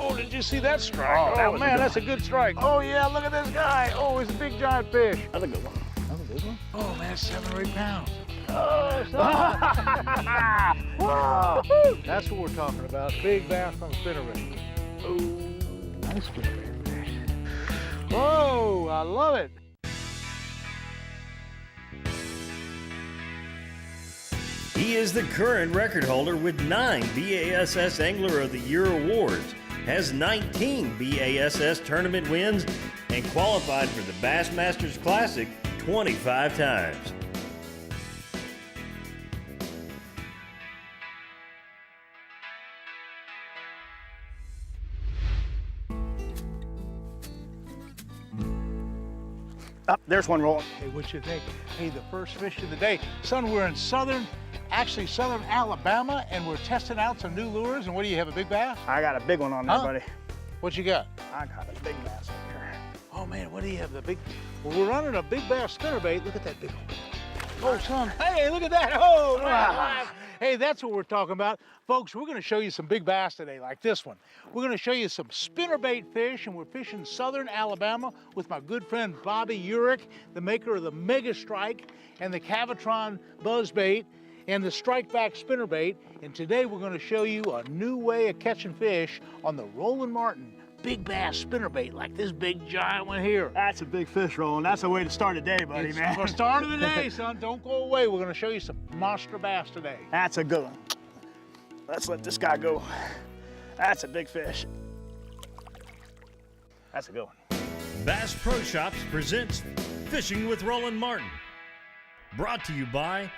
Oh, did you see that strike? Oh, that Oh was man, a that's a good strike. Oh yeah, look at this guy. Oh, he's a big giant fish. That's a good one. That's a big one. Oh man, 7 or 8 pounds. Oh, Woo! That's what we're talking about. Big bass on the spinnerbait. Oh, nice spinnerbait fish. Whoa, I love it. He is the current record holder with 9 BASS Angler of the Year awards, has 19 BASS tournament wins, and qualified for the Bassmasters Classic 25 times. Up, there's one rolling. Hey, what you think? Hey, the first fish of the day. Son, we're in southern Alabama, and we're testing out some new lures. And what do you have, a big bass? I got a big one on there, Huh? buddy. What you got? I got a big bass on here. Oh man, what do you have, the big? Well, we're running a big bass spinnerbait. Look at that big one. Oh, son, hey, look at that. Oh, man. Hey, that's what we're talking about. Folks, we're gonna show you some big bass today, like this one. We're gonna show you some spinnerbait fish, and we're fishing southern Alabama with my good friend Bobby Uhrig, the maker of the Mega Strike and the Cavatron buzzbait and the Strike Back spinnerbait. And today we're gonna show you a new way of catching fish on the Roland Martin big bass spinnerbait, like this big giant one here. That's a big fish, Roland. That's a way to start a day, buddy, It's man. the start of the day, son. Don't go away. We're gonna show you some monster bass today. That's a good one. Let's let this guy go. That's a big fish. That's a good one. Bass Pro Shops presents Fishing with Roland Martin. Brought to you by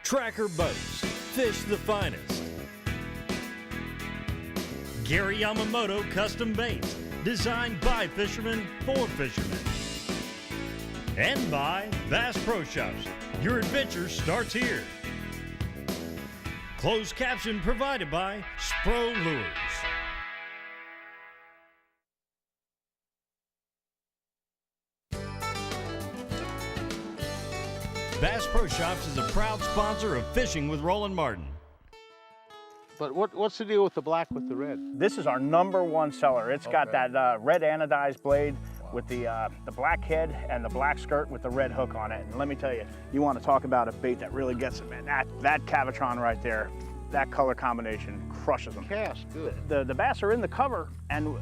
Tracker Boats, fish the finest. Gary Yamamoto Custom Baits, designed by fishermen for fishermen. And by Bass Pro Shops, your adventure starts here. Closed caption provided by Spro Lures. Bass Pro Shops is a proud sponsor of Fishing with Roland Martin. But what's the deal with the black with the red? This is our #1 seller. It's got that red anodized blade with the black head and the black skirt with the red hook on it. And let me tell you, you want to talk about a bait that really gets it, man. That Cavatron right there, that color combination crushes them. Cast, good. The bass are in the cover, and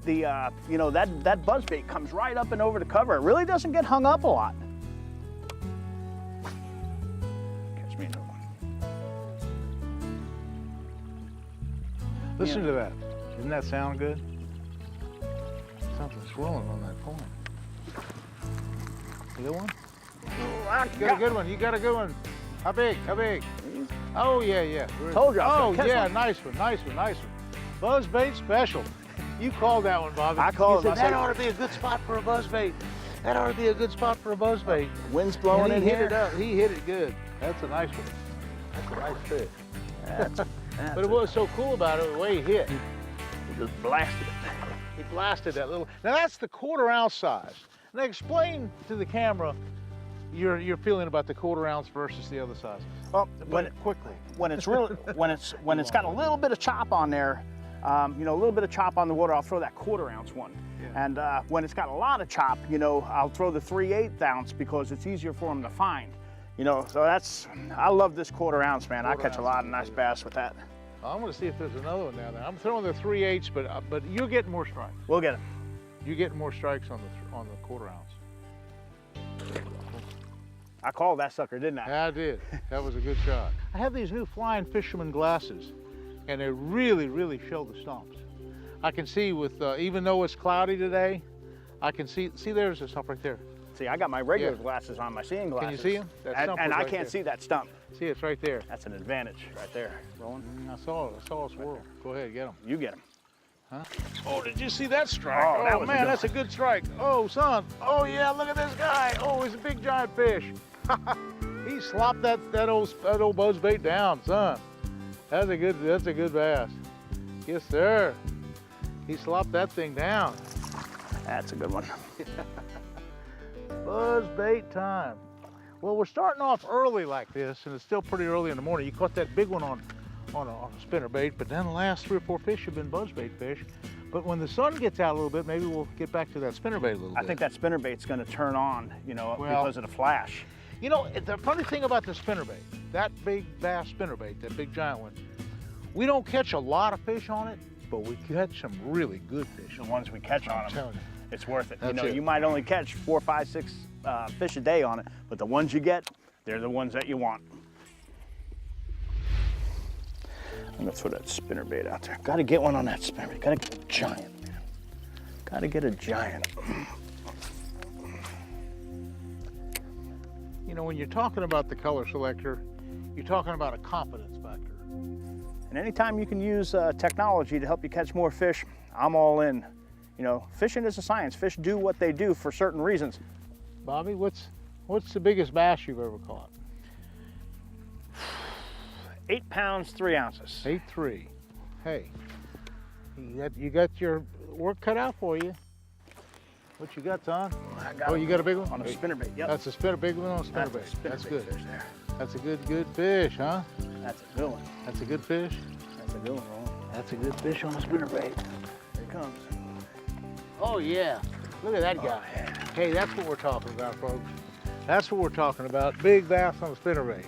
the you know, that buzz bait comes right up and over the cover. It really doesn't get hung up a lot. Catch me another one. Listen to that. Doesn't that sound good? Something's rolling on that point. You got one? You got a good one. You got a good one. How big? How big? Oh, yeah, yeah. Told you I was Oh, gonna catch yeah, one. nice one, nice one, nice one. Buzz bait special. You called that one, Bobby. I called You it. said, I that said- ought to be a good spot for a buzz bait. That ought to be a good spot for a buzz bait. Wind's blowing And in he hit here. it up. He hit it good. That's a nice one. That's a nice fish. But what was so cool about it, the way he hit. He just blasted it. He blasted that little. Now that's the 1/4 ounce size. Now explain to the camera your feeling about the 1/4 ounce versus the other size. Well, Quickly. when it's really when it's got a little bit of chop on there, you know, a little bit of chop on the water, I'll throw that 1/4 ounce one. Yeah. And when it's got a lot of chop, you know, I'll throw the 3/8 ounce because it's easier for them to find. You know, so I love this 1/4 ounce, man. I 1/4 catch a lot of nice bass with that. I'm going to see if there's another one down there. I'm throwing the 3/8, but you're getting more strikes. We'll get him. You're getting more strikes on the 1/4 ounce. I called that sucker, didn't I? Yeah, I did. That was a good shot. I have these new flying fisherman glasses, and they really, really show the stumps. I can see with, even though it's cloudy today, I can see there's a stump right there. See, I got my regular Yeah. glasses on, my seeing glasses. Can you see him? That stump And was I right can't there. see that stump. See, it's right there. That's an advantage right there. Roland, I saw it swirl. Go ahead, get him. you get him. Huh? Oh, did you see that strike? Oh, that was a man, good that's a good strike. Oh, son. Oh, yeah, look at this guy. Oh, he's a big giant fish. He slopped that old buzz bait down, son. That's a good bass. Yes, sir. He slopped that thing down. That's a good one. Buzz bait time. Well, we're starting off early like this, and it's still pretty early in the morning. You caught that big one on a spinnerbait, but then the last 3 or 4 fish have been buzzbait fish. But when the sun gets out a little bit, maybe we'll get back to that spinnerbait a little bit. I think that spinnerbait's going to turn on, you know, because of the flash. You know, the funny thing about the spinnerbait, that big bass spinnerbait, that big giant one, we don't catch a lot of fish on it, but we catch some really good fish. The ones we catch on them, it's worth it. That's you know, it. you might only catch 4, 5, 6 fish a day on it, but the ones you get, they're the ones that you want. I'm gonna throw that spinnerbait out there. Gotta get one on that spinnerbait. Gotta get a giant, man. Gotta get a giant. You know, when you're talking about the color selector, you're talking about a confidence factor. And anytime you can use technology to help you catch more fish, I'm all in. You know, fishing is a science. Fish do what they do for certain reasons. Bobby, what's the biggest bass you've ever caught? 8 pounds, 3 ounces. 8.3. Hey, you got your work cut out for you. What you got, Tom? You got a big one? On a spinnerbait, yep. That's a big one on a spinnerbait. That's good. Fish there. That's a good fish, huh? That's a good one. That's a good fish? That's a good one, Roland. That's a good fish on a spinnerbait. Here it comes. Oh, yeah. Look at that guy. Yeah. Hey, that's what we're talking about, folks. That's what we're talking about. Big bass on a spinnerbait.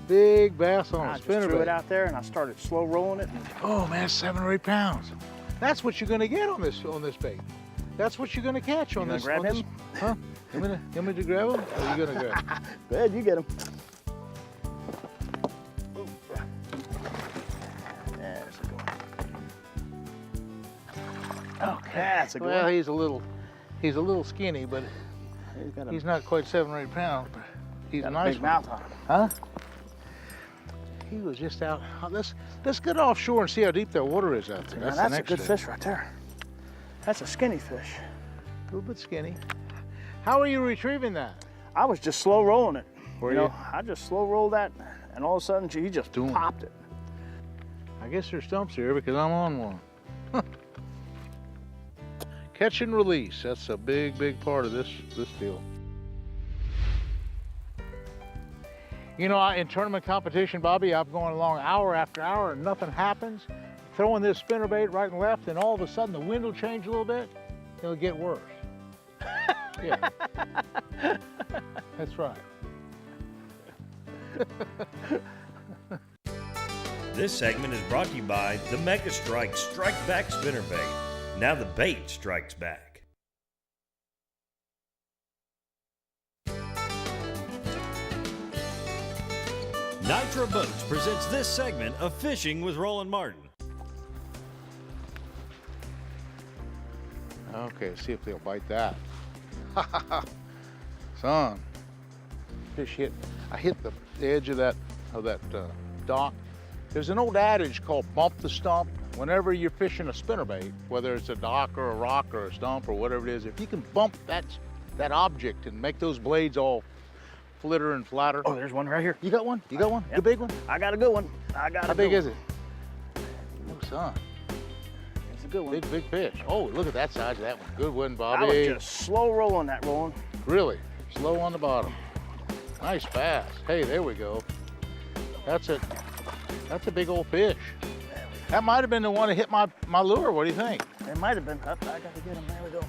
Big bass on a I just threw it spinnerbait. out there and I started slow rolling it. Oh man, 7 or 8 pounds. That's what you're gonna get on this bait. That's what you're gonna catch on You this. gonna grab on him? This, huh? You want me to grab him? Or are you gonna grab him? Go ahead, you get him. There's a good one. Okay, that's a good Well, one. he's a little skinny, but he's not quite 7 or 8 pounds. But he's a nice big one. mouth on him. Huh? He was just out. Let's get offshore and see how deep that water is out there. Now, That's, that's the a next good thing. fish right there. That's a skinny fish. A little bit skinny. How are you retrieving that? I was just slow rolling it. Were you know, you? I just slow rolled that, and all of a sudden he just Boom. popped it. I guess there's stumps here because I'm on one. Catch and release. That's a big part of this deal. You know, in tournament competition, Bobby, I've gone along hour after hour and nothing happens. Throwing this spinnerbait right and left, and all of a sudden the wind will change a little bit. It'll get worse. Yeah. That's right. This segment is brought to you by the Mega Strike Strike Back Spinnerbait. Now the bait strikes back. Nitro Boats presents this segment of Fishing with Roland Martin. Okay, see if they'll bite that. Son, fish hit. I hit the edge of that dock. There's an old adage called bump the stump. Whenever you're fishing a spinnerbait, whether it's a dock or a rock or a stump or whatever it is, if you can bump that object and make those blades all flitter and flatter. Oh, there's one right here. You got one? You got one? Yep. The big one? I got a good one. How big is it? Oh, son. It's a good one. Big fish. Oh, look at that size of that one. Good one, Bobby. I was just slow rolling that, Roland. Really? Slow on the bottom. Nice bass. Hey, there we go. That's a big old fish. That might have been the one that hit my lure. What do you think? It might have been. I got to get him. There we go.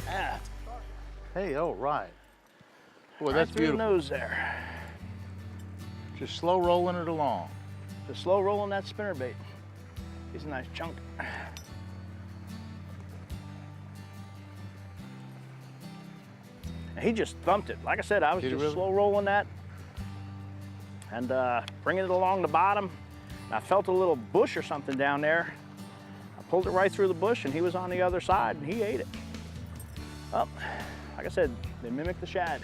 Ah, Hey, oh, right. Boy, right that's through the beautiful. nose there. Just slow rolling it along. Just slow rolling that spinnerbait. He's a nice chunk. And he just thumped it. Like I said, I was Did he just really? slow rolling that and bringing it along the bottom. And I felt a little bush or something down there. I pulled it right through the bush and he was on the other side and he ate it. Oh, like I said, they mimic the shad.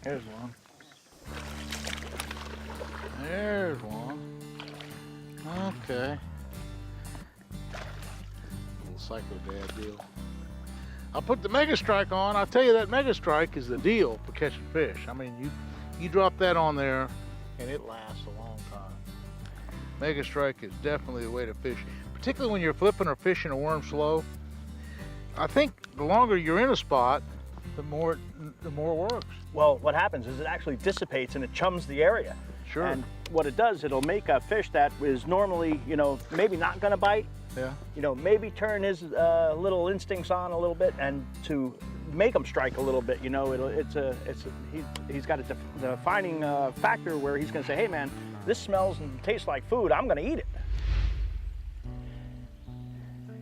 There's one. There's one. Okay. Little psycho dad deal. I'll put the Mega Strike on. I'll tell you that Mega Strike is the deal for catching fish. I mean, you drop that on there and it lasts a long time. Mega Strike is definitely the way to fish, particularly when you're flipping or fishing a worm slow. I think the longer you're in a spot, the more it works. Well, what happens is it actually dissipates and it chums the area. Sure. And what it does, it'll make a fish that is normally, you know, maybe not gonna bite. Yeah. You know, maybe turn his little instincts on a little bit and to make him strike a little bit. You know, he's got a defining factor where he's gonna say, hey man, this smells and tastes like food, I'm gonna eat it.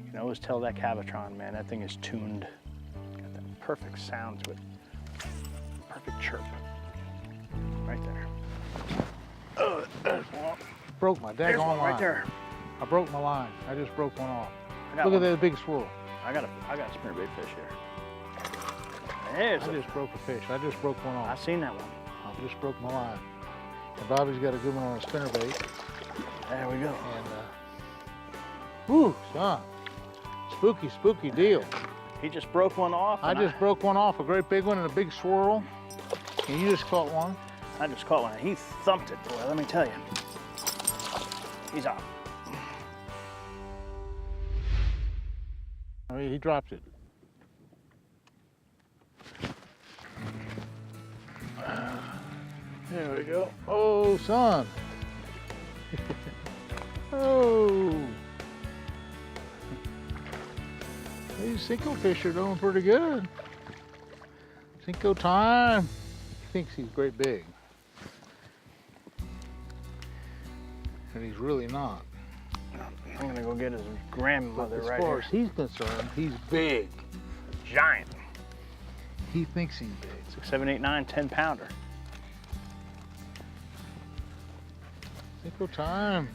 You can always tell that Cavatron, man, that thing is tuned. Got that perfect sound to it. Perfect chirp. Right there. Broke my There's daggone one line. right there. I broke my line. I just broke one off. Look Look at that big swirl. I got a spinnerbait fish here. There's I just broke a fish. I just broke one I off. seen that one. I just broke my line. And Bobby's got a good one on a spinnerbait. There we go. And whew, son, spooky, spooky deal. He just broke one off. I just broke one off, a great big one and a big swirl. And you just caught one. I just caught one and he thumped it, boy, let me tell you. He's off. I mean, he dropped it. There we go. Oh, son. Oh. These Cinco fish are doing pretty good. Cinco time. He thinks he's great big. And he's really not. I'm gonna go get his grandmother As right far here. as he's concerned, he's big. Giant. He thinks he's big. 6, 7, 8, 9, 10 pounder. Cinco time.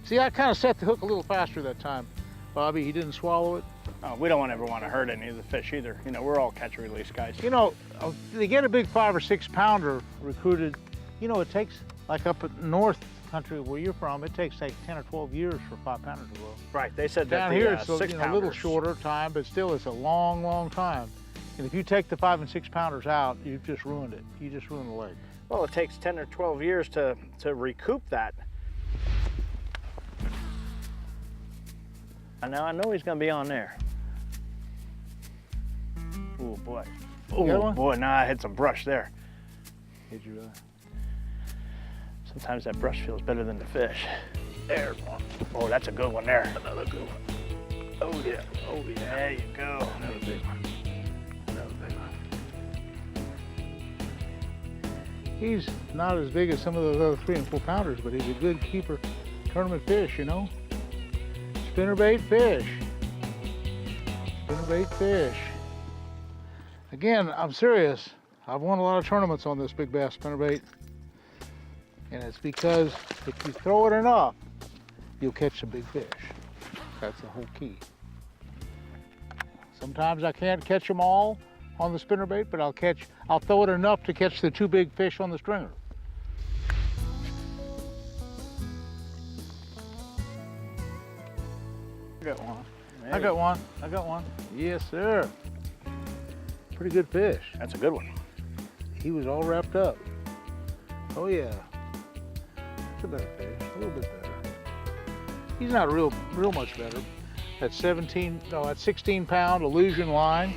See, I kind of set the hook a little faster that time, Bobby. He didn't swallow it. Oh, we don't ever want to hurt any of the fish either. You know, we're all catch and release guys. You know, to get a big 5 or 6 pounder recruited, you know, it takes, like up at North Country where you're from, it takes like 10 or 12 years for 5 pounder to grow. Right, they said that Down the here it's 6 a pounders. little shorter time, but still it's a long, long time. And if you take the 5 and 6 pounders out, you've just ruined it. You just ruined the lake. Well, it takes 10 or 12 years to recoup that. And now I know he's gonna be on there. Oh boy. You got Oh one? boy, now I hit some brush there. Did you really? Sometimes that brush feels better than the fish. There's one. Oh, that's a good one there. Another good one. Oh yeah. Oh yeah. There you go. Another big one. Another big one. He's not as big as some of those other 3 and 4 pounders, but he's a good keeper tournament fish, you know? Spinnerbait fish. Spinnerbait fish. Again, I'm serious. I've won a lot of tournaments on this big bass spinnerbait. And it's because if you throw it enough, you'll catch some big fish. That's the whole key. Sometimes I can't catch them all on the spinnerbait, but I'll throw it enough to catch the 2 big fish on the stringer. I got one. I got one. I got one. Yes, sir. Pretty good fish. That's a good one. He was all wrapped up. Oh yeah. It's a better fish, a little bit better. He's not real much better. That 16 pound illusion line.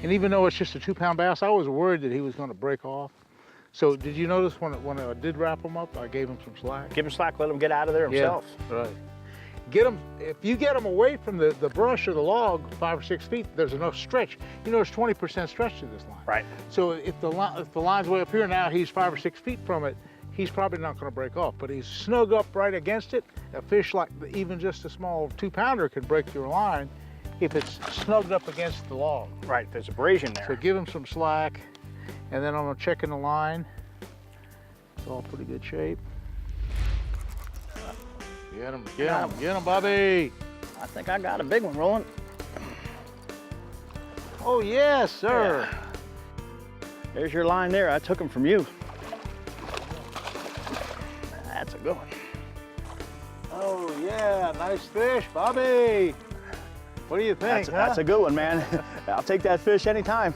And even though it's just a 2 pound bass, I was worried that he was gonna break off. So did you notice when I did wrap him up, I gave him some slack? Give him slack, let him get out of there himself. Yeah, right. Get him, if you get him away from the brush or the log 5 or 6 feet, there's enough stretch. You know, there's 20% stretch to this line. Right. So if the line's way up here now, he's 5 or 6 feet from it, he's probably not gonna break off, but he's snug up right against it. A fish like even just a small 2 pounder can break your line if it's snugged up against the log. Right, there's abrasion there. So give him some slack, and then I'm checking the line. It's all pretty good shape. Get him, get him, Bobby. I think I got a big one, Roland. Oh yes, sir. Yeah. There's your line there. I took him from you. That's a good one. Oh yeah, nice fish, Bobby. What do you think, That's a good one, man. I'll take that fish anytime.